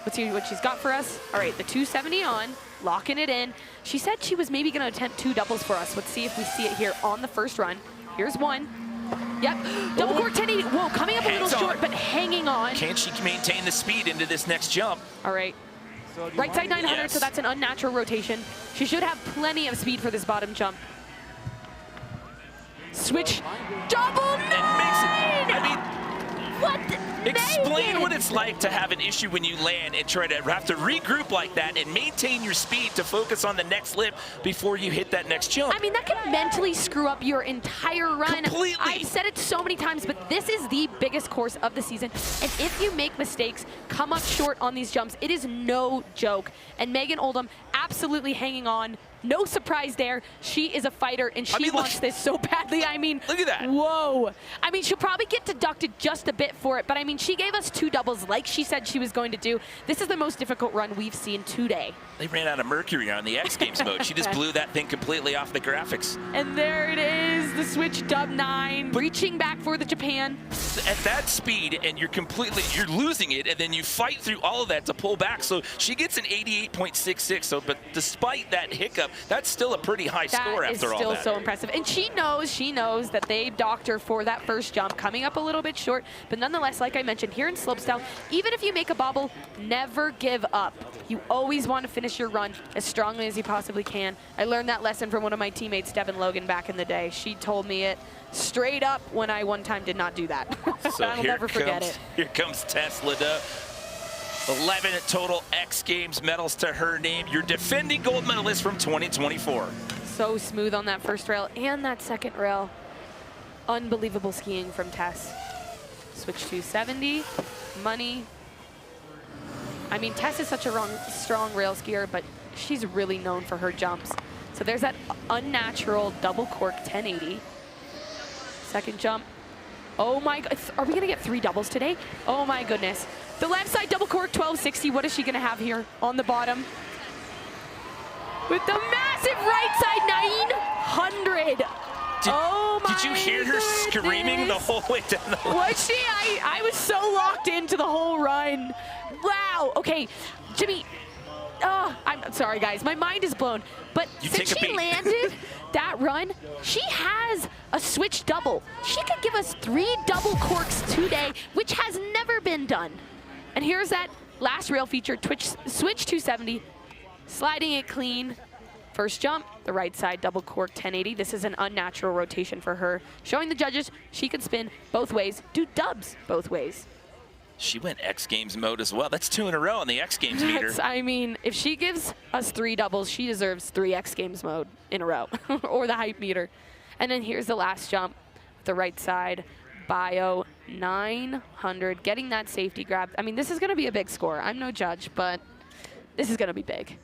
Let's see what she's got for us. All right, the 270 on, locking it in. She said she was maybe going to attempt 2 doubles for us. Let's see if we see it here on the first run. Here's one. Yep, double cork 1080. Whoa, coming up a little short, but hanging on. Can she maintain the speed into this next jump? All right. Right side 900, so that's an unnatural rotation. She should have plenty of speed for this bottom jump. Switch, double 9! I mean, what? Explain Megan! what it's like to have an issue when you land and try to have to regroup like that and maintain your speed to focus on the next lip before you hit that next jump. I mean, that can mentally screw up your entire run. Completely. I've said it so many times, but this is the biggest course of the season. And if you make mistakes, come up short on these jumps, it is no joke. And Megan Oldham absolutely hanging on. No surprise there. She is a fighter, and she wants this so badly. I mean, look at that. Whoa. I mean, she'll probably get deducted just a bit for it, but I mean, she gave us 2 doubles like she said she was going to do. This is the most difficult run we've seen today. They ran out of mercury on the X Games mode. She just blew that thing completely off the graphics. And there it is, the switch dub 9, reaching back for the Japan. At that speed, and you're losing it, and then you fight through all of that to pull back. So she gets an 88.66. So, but despite that hiccup, that's still a pretty high score after all that. That is still so impressive. And she knows that they docked her for that first jump, coming up a little bit short. But nonetheless, like I mentioned, here in slopestyle, even if you make a bobble, never give up. You always want to finish your run as strongly as you possibly can. I learned that lesson from one of my teammates, Devin Logan, back in the day. She told me it straight up when I one time did not do that. So I'll never forget it. Here comes Tess Ledeux. 11 total X Games medals to her name. Your defending gold medalist from 2024. So smooth on that first rail and that second rail. Unbelievable skiing from Tess. Switch 270, money. I mean, Tess is such a strong rail skier, but she's really known for her jumps. So there's that unnatural double cork 1080. Second jump. Oh my, are we gonna get 3 doubles today? Oh my goodness. The left side double cork 1260, what is she gonna have here on the bottom? With the massive right side 900. Did you hear her screaming the whole way down the line? Was she? I was so locked into the whole run. Wow, okay, Jimmy, I'm sorry guys, my mind is blown. But since she landed that run, she has a switch double. She could give us 3 double corks today, which has never been done. And here's that last rail feature, switch 270, sliding it clean First jump, the right side double cork 1080. This is an unnatural rotation for her, showing the judges she can spin both ways, do dubs both ways. She went X Games mode as well. That's 2 in a row on the X Games meter. I mean, if she gives us 3 doubles, she deserves 3 X Games mode in a row, or the hype meter. And then here's the last jump, the right side, bio 900, getting that safety grab. I mean, this is going to be a big score. I'm no judge, but this is going to be big.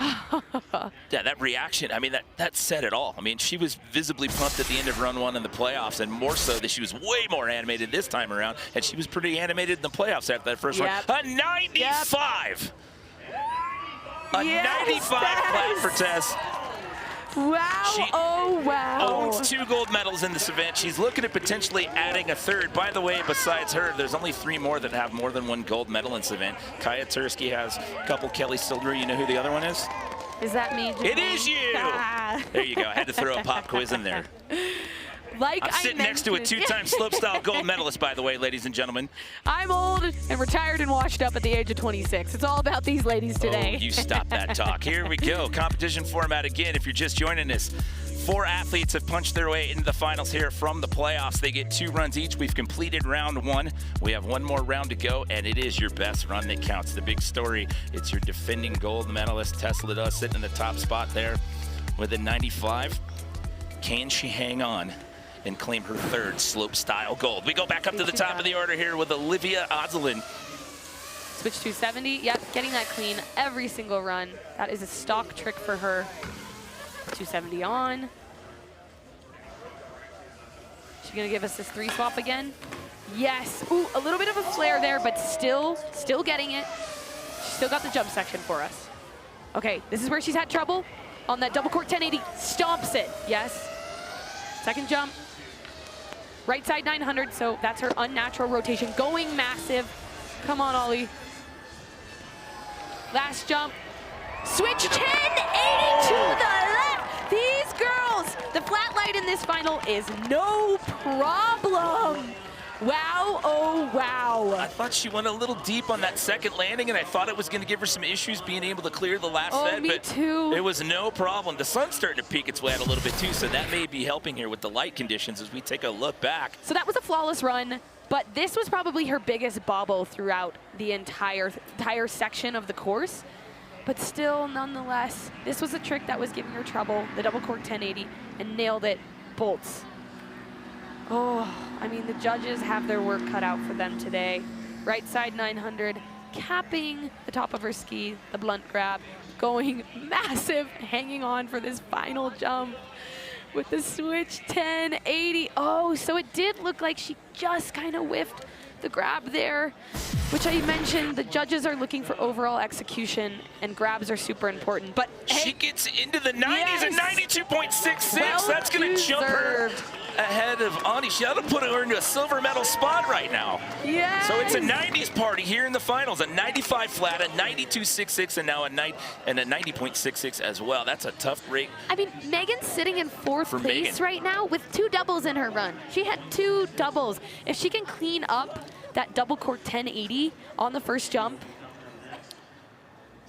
Yeah, that reaction, I mean, that said it all. I mean, she was visibly pumped at the end of run 1 in the playoffs, and more so that she was way more animated this time around, and she was pretty animated in the playoffs after that first run. A 95! A 95 flat for Tess. Wow, she wow. owns 2 gold medals in this event. She's looking at potentially adding a 3rd. By the way, besides her, there's only 3 more that have more than 1 gold medal in this event. Kaya Tursky has a couple. Kelly Silver, you know who the other one is? Is that me? It is you! There you go. I had to throw a pop quiz in there. Like I'm sitting next to a 2-time slopestyle gold medalist, by the way, ladies and gentlemen. I'm old and retired and washed up at the age of 26. It's all about these ladies today. Oh, you stop that talk. Here we go. Competition format again. If you're just joining us, 4 athletes have punched their way into the finals here from the playoffs. They get 2 runs each. We've completed round 1. We have 1 more round to go, and it is your best run that counts. The big story, it's your defending gold medalist, Tess Ledeux, sitting in the top spot there with a 95. Can she hang on and claim her 3rd slopestyle gold? We go back up to the top of the order here with Olivia Asselin. Switch 270, yep, getting that clean every single run. That is a stock trick for her. 270 on. She's gonna give us this 3 swap again. Yes, ooh, a little bit of a flare there, but still getting it. She's still got the jump section for us. Okay, this is where she's had trouble. On that double cork 1080, stomps it, yes. Second jump. Right side 900, so that's her unnatural rotation. Going massive. Come on, Ollie. Last jump. Switch 1080 to the left. These girls, the flat light in this final is no problem. Wow, oh wow. I thought she went a little deep on that second landing, and I thought it was going to give her some issues being able to clear the last set, me but too. It was no problem. The sun's starting to peek its way out a little bit too, so that may be helping here with the light conditions as we take a look back. So that was a flawless run, but this was probably her biggest bobble throughout the entire section of the course. But still, nonetheless, this was a trick that was giving her trouble, the double cork 1080, and nailed it, bolts. Oh, I mean, the judges have their work cut out for them today. Right side 900, capping the top of her ski, the blunt grab, going massive, hanging on for this final jump with the switch 1080. Oh, so it did look like she just kind of whiffed the grab there, which I mentioned, the judges are looking for overall execution, and grabs are super important. But she gets into the 90s at 92.66. Well That's going to jump her ahead of Ani. She ought to put her into a silver medal spot right now. Yes. So it's a 90s party here in the finals. A 95 flat, a 92.66, and now a 90.66 as well. That's a tough break. I mean, Megan's sitting in 4th place right now with 2 doubles in her run. She had 2 doubles. If she can clean up that double cork 1080 on the first jump,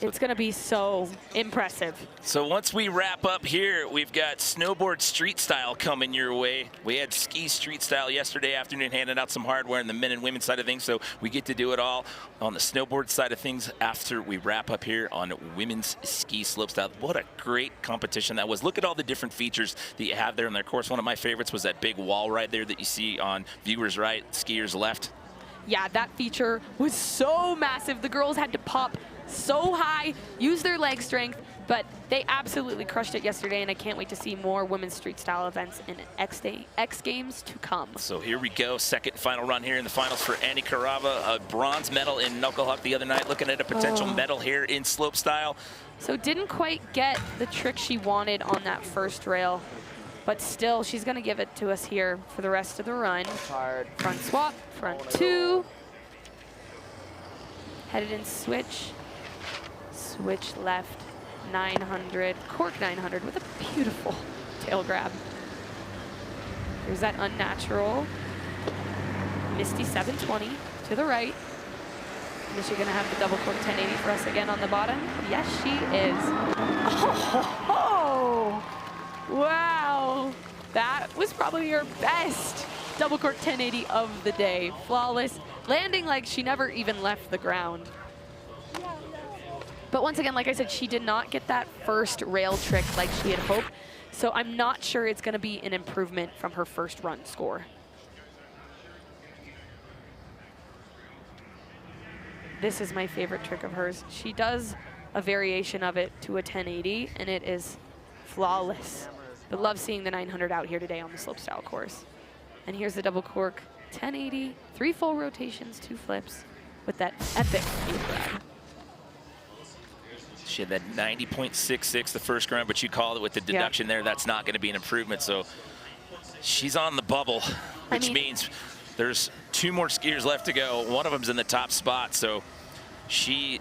it's going to be so impressive. So once we wrap up here, we've got snowboard street style coming your way. We had ski street style yesterday afternoon, handing out some hardware in the men and women side of things, so we get to do it all on the snowboard side of things after we wrap up here on women's ski slopestyle. What a great competition that was. Look at all the different features that you have there. And of course, one of my favorites was that big wall right there that you see on viewers right, skiers left. Yeah, that feature was so massive. The girls had to pop so high, use their leg strength, but they absolutely crushed it yesterday, and I can't wait to see more women's street style events in X Games to come. So here we go, second final run here in the finals for Annie Karava, a bronze medal in knucklehuck the other night, looking at a potential medal here in slopestyle. So didn't quite get the trick she wanted on that first rail, but still, she's gonna give it to us here for the rest of the run. Front swap, front 2. Headed in switch. Switch left, 900, cork 900 with a beautiful tail grab. There's that unnatural. Misty 720 to the right. Is she going to have the double cork 1080 for us again on the bottom? Yes, she is. Oh, wow. That was probably her best double cork 1080 of the day. Flawless, landing like she never even left the ground. But once again, like I said, she did not get that first rail trick like she had hoped. So I'm not sure it's going to be an improvement from her first run score. This is my favorite trick of hers. She does a variation of it to a 1080, and it is flawless. But love seeing the 900 out here today on the slopestyle course. And here's the double cork 1080, 3 full rotations, 2 flips with that epic heel grab. She had that 90.66 the first round, but you called it with the deduction there. That's not going to be an improvement. So she's on the bubble, which means there's 2 more skiers left to go. One of them's in the top spot. So she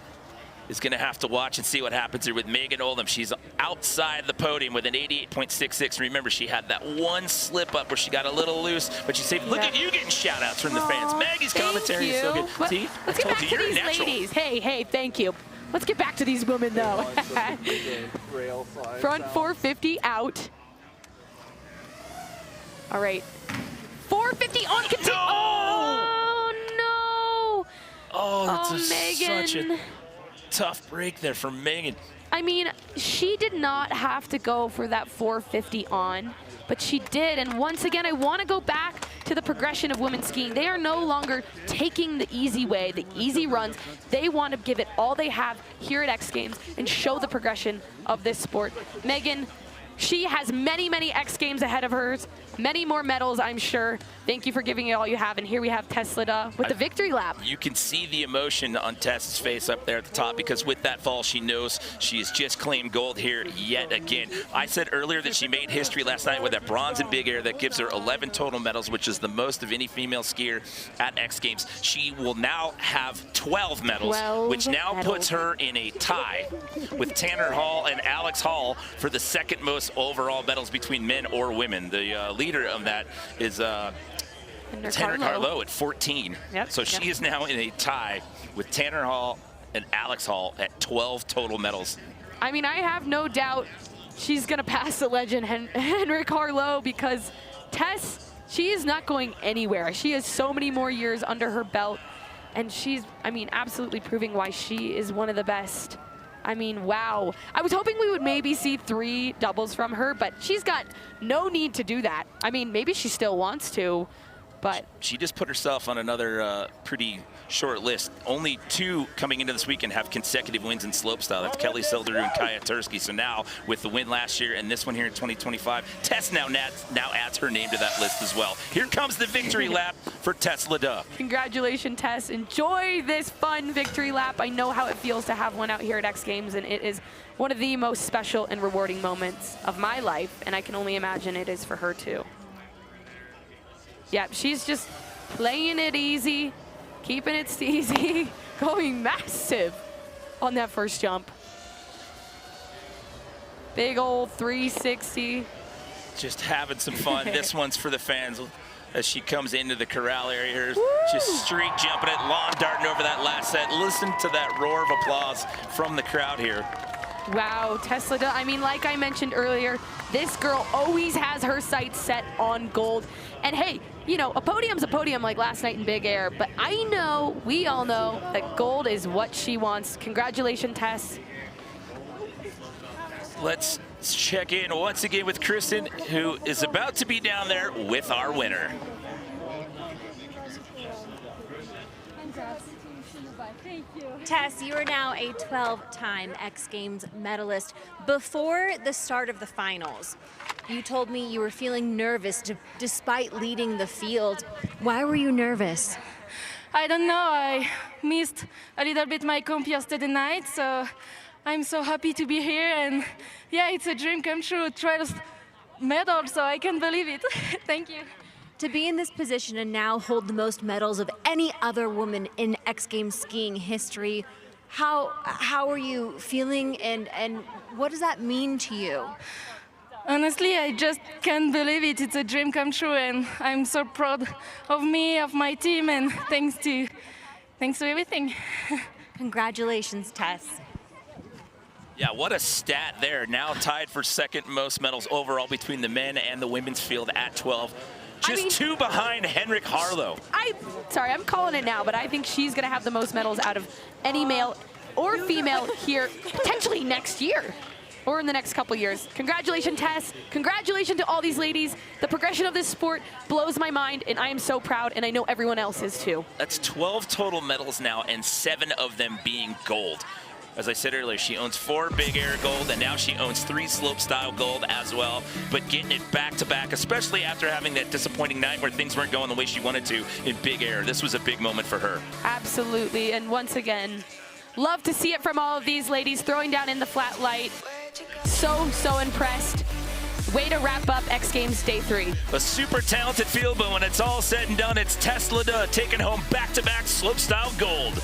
is going to have to watch and see what happens here with Megan Oldham. She's outside the podium with an 88.66. Remember, she had that one slip up where she got a little loose, but she saved. Look at you getting shout outs from the fans. Maggie's commentary is so good. See, let's get back to these ladies. Hey, thank you. Let's get back to these women, though. Front 450 out. All right. 450 on continue. Oh, no. Oh, that's Megan. such a tough break there for Megan. I mean, she did not have to go for that 450 on, but she did. And once again, I want to go back to the progression of women skiing. They are no longer taking the easy way, the easy runs. They want to give it all they have here at X Games and show the progression of this sport. Megan, she has many, many X Games ahead of hers, many more medals, I'm sure. Thank you for giving it all you have. And here we have Tess Ledeux with the victory lap. You can see the emotion on Tess's face up there at the top, because with that fall, she knows she's just claimed gold here yet again. I said earlier that she made history last night with that bronze in big air that gives her 11 total medals, which is the most of any female skier at X Games. She will now have 12 medals, which now puts her in a tie with Tanner Hall and Alex Hall for the second most overall medals between men or women. The leader of that is Tanner Carlo at 14. So she is now in a tie with Tanner Hall and Alex Hall at 12 total medals. I mean, I have no doubt she's going to pass the legend, Henry Carlo, because Tess, she is not going anywhere. She has so many more years under her belt, and she's, I mean, absolutely proving why she is one of the best. I mean, wow. I was hoping we would maybe see 3 doubles from her, but she's got no need to do that. I mean, maybe she still wants to, but she just put herself on another pretty short list. Only 2 coming into this weekend have consecutive wins in slopestyle. That's Kelly Ledeux and Kaya Tursky. So now, with the win last year and this one here in 2025, Tess now adds her name to that list as well. Here comes the victory lap for Tess Ledeux. Congratulations, Tess. Enjoy this fun victory lap. I know how it feels to have one out here at X Games, and it is one of the most special and rewarding moments of my life, and I can only imagine it is for her too. Yeah, she's just playing it easy, keeping it easy, going massive on that first jump. Big old 360. Just having some fun. This one's for the fans as she comes into the corral area here. Just street jumping it, lawn darting over that last set. Listen to that roar of applause from the crowd here. Wow, Tess Ledeux, I mean, like I mentioned earlier, this girl always has her sights set on gold. And hey, you know, a podium's a podium like last night in big air, but I know, we all know, that gold is what she wants. Congratulations, Tess. Let's check in once again with Kristen, who is about to be down there with our winner. Tess, you are now a 12-time X Games medalist. Before the start of the finals, you told me you were feeling nervous despite leading the field. Why were you nervous? I don't know. I missed a little bit my comp yesterday night, so I'm so happy to be here. And yeah, it's a dream come true. 12th medal, so I can't believe it. Thank you. To be in this position and now hold the most medals of any other woman in X Games skiing history, how are you feeling, and what does that mean to you? Honestly, I just can't believe it. It's a dream come true, and I'm so proud of me, of my team, and thanks to Thanks for everything. Congratulations, Tess. Yeah, what a stat there. Now tied for second most medals overall between the men and the women's field at 12. Just 2 behind Henrik Harlow. I'm calling it now, but I think she's going to have the most medals out of any male or female here potentially next year or in the next couple years. Congratulations, Tess. Congratulations to all these ladies. The progression of this sport blows my mind, and I am so proud, and I know everyone else is too. That's 12 total medals now, and 7 of them being gold. As I said earlier, she owns 4 big air gold, and now she owns 3 slopestyle gold as well. But getting it back-to-back, especially after having that disappointing night where things weren't going the way she wanted to in big air. This was a big moment for her. Absolutely, and once again, love to see it from all of these ladies throwing down in the flat light. So impressed. Way to wrap up X Games Day 3. A super talented field, but when it's all said and done, it's Tess Ledeux taking home back-to-back slopestyle gold.